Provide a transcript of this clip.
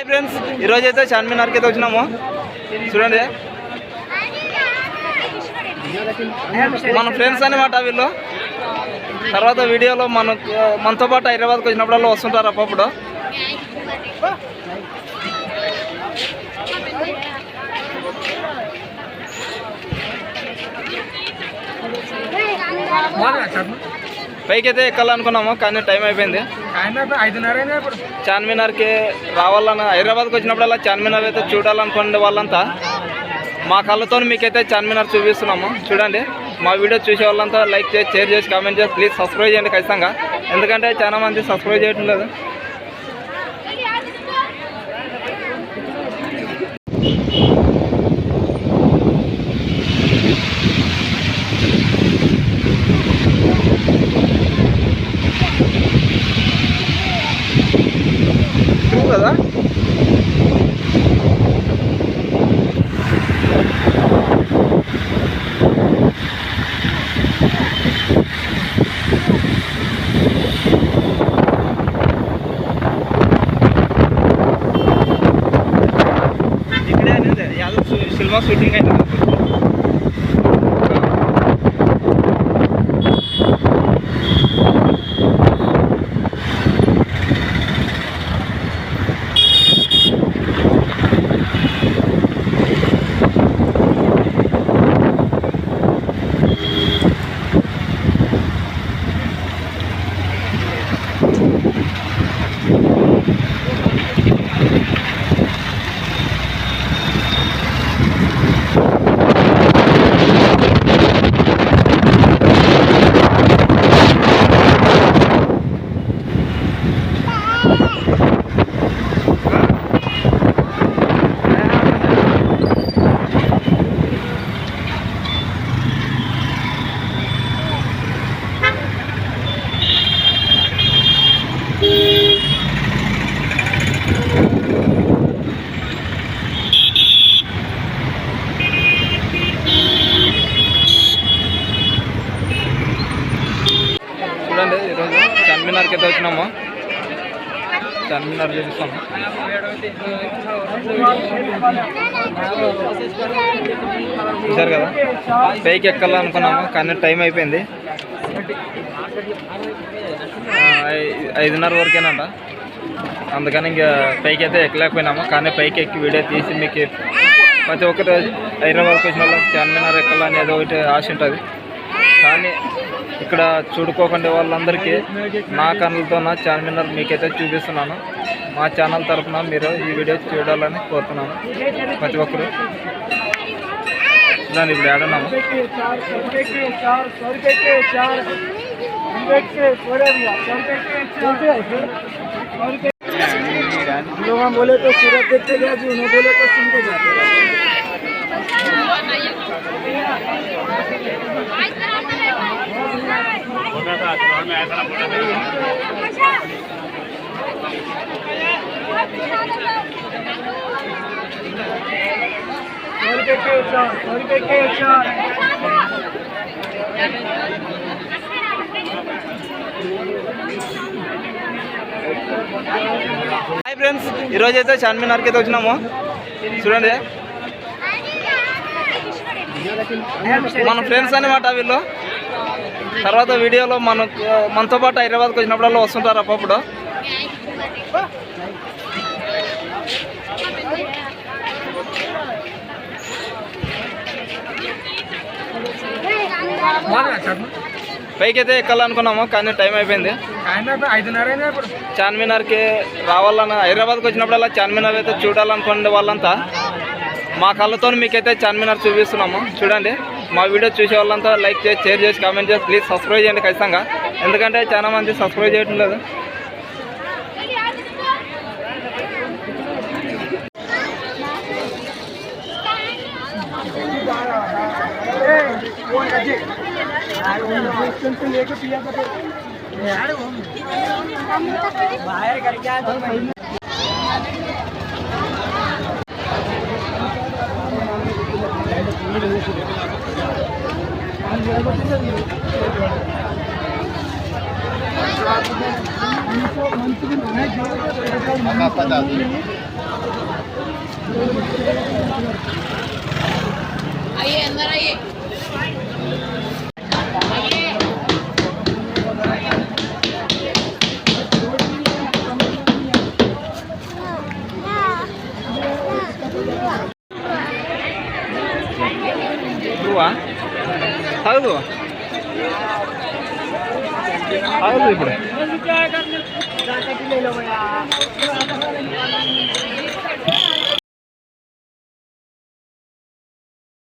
Hi friends, ఈరోజు అయితే చార్మినార్కి అయితే వచ్చినాము. చూడండి, మన ఫ్రెండ్స్ అనమాట వీళ్ళు. తర్వాత వీడియోలో మనతో పాటు హైదరాబాద్కి వచ్చినప్పుడల్లా వస్తుంటారు అప్పుడు. పైకి అయితే ఎక్కాలనుకున్నాము కానీ టైం అయిపోయింది. చార్మినార్కి రావాలన్న హైదరాబాద్కి వచ్చినప్పుడల్లా చార్మినార్ అయితే చూడాలనుకునే వాళ్ళంతా మా కళ్ళతో మీకైతే చార్మినార్ చూపిస్తున్నాము. చూడండి, మా వీడియో చూసే వాళ్ళంతా లైక్ చేసి, షేర్ చేసి, కామెంట్ చేసి, ప్లీజ్ సబ్స్క్రైబ్ చేయండి ఖచ్చితంగా. ఎందుకంటే చాలా మంది సబ్స్క్రైబ్ చేయటం లేదు. కదా ఇక్కడే యాదవ్ సినిమా షూటింగ్ అయితే చూడండి. ఈరోజు చార్మినార్కి అయితే వచ్చినాము. చార్మినార్ చూపిస్తాము. చూసారు కదా, పైకి ఎక్కాలనుకున్నాము కానీ టైం అయిపోయింది. 5:30 వరకేనంట. అందుకని ఇంకా పైకి అయితే ఎక్కలేకపోయినాము. కానీ పైకి ఎక్కి వీడియో తీసి మీకు ప్రతి ఒక్కటి హైదరాబాద్కి వచ్చిన వాళ్ళకి చార్మినార్ ఎక్కాలని ఏదో ఒకటి ఆశ ఉంటుంది. కానీ ఇక్కడ చూడుకోకుండా వాళ్ళందరికీ నా కళ్ళతో నా చార్మినార్ మీకైతే చూపిస్తున్నాను. మా ఛానల్ తరఫున మీరు ఈ వీడియో చూడాలని కోరుతున్నాను ప్రతి ఒక్కరు. దాన్ని ఇప్పుడు ఏడున్నాము. हम बोले तो सूरत देखते गया जी, उन्हें बोले तो सुनते जाते. హాయ్ ఫ్రెండ్స్, ఈరోజు అయితే చార్మినార్కి అయితే వచ్చినాము. చూడండి, మన ఫ్రెండ్స్ అనమాట వీళ్ళు. తర్వాత వీడియోలో మనతో పాటు హైదరాబాద్కి వచ్చినప్పుడల్లా వస్తుంటారు అప్పుడు. పైకి అయితే ఎక్కాలనుకున్నాము కానీ టైం అయిపోయింది. చార్మినార్కి రావాలన్న హైదరాబాద్కి వచ్చినప్పుడల్లా చార్మినార్ అయితే చూడాలనుకునే వాళ్ళంతా మా కళ్ళతో మీకైతే చార్మినార్ చూపిస్తున్నాము. చూడండి, మా వీడియో చూసే వాళ్ళంతా లైక్ చేసి, షేర్ చేసి, కామెంట్ చేసి, ప్లీజ్ సబ్స్క్రైబ్ చేయండి ఖచ్చితంగా. ఎందుకంటే చాలా మంది సబ్స్క్రైబ్ చేయటం లేదు. बाहर करके Apa నువ్వా తాగదు తాగదు ఇప్పుడు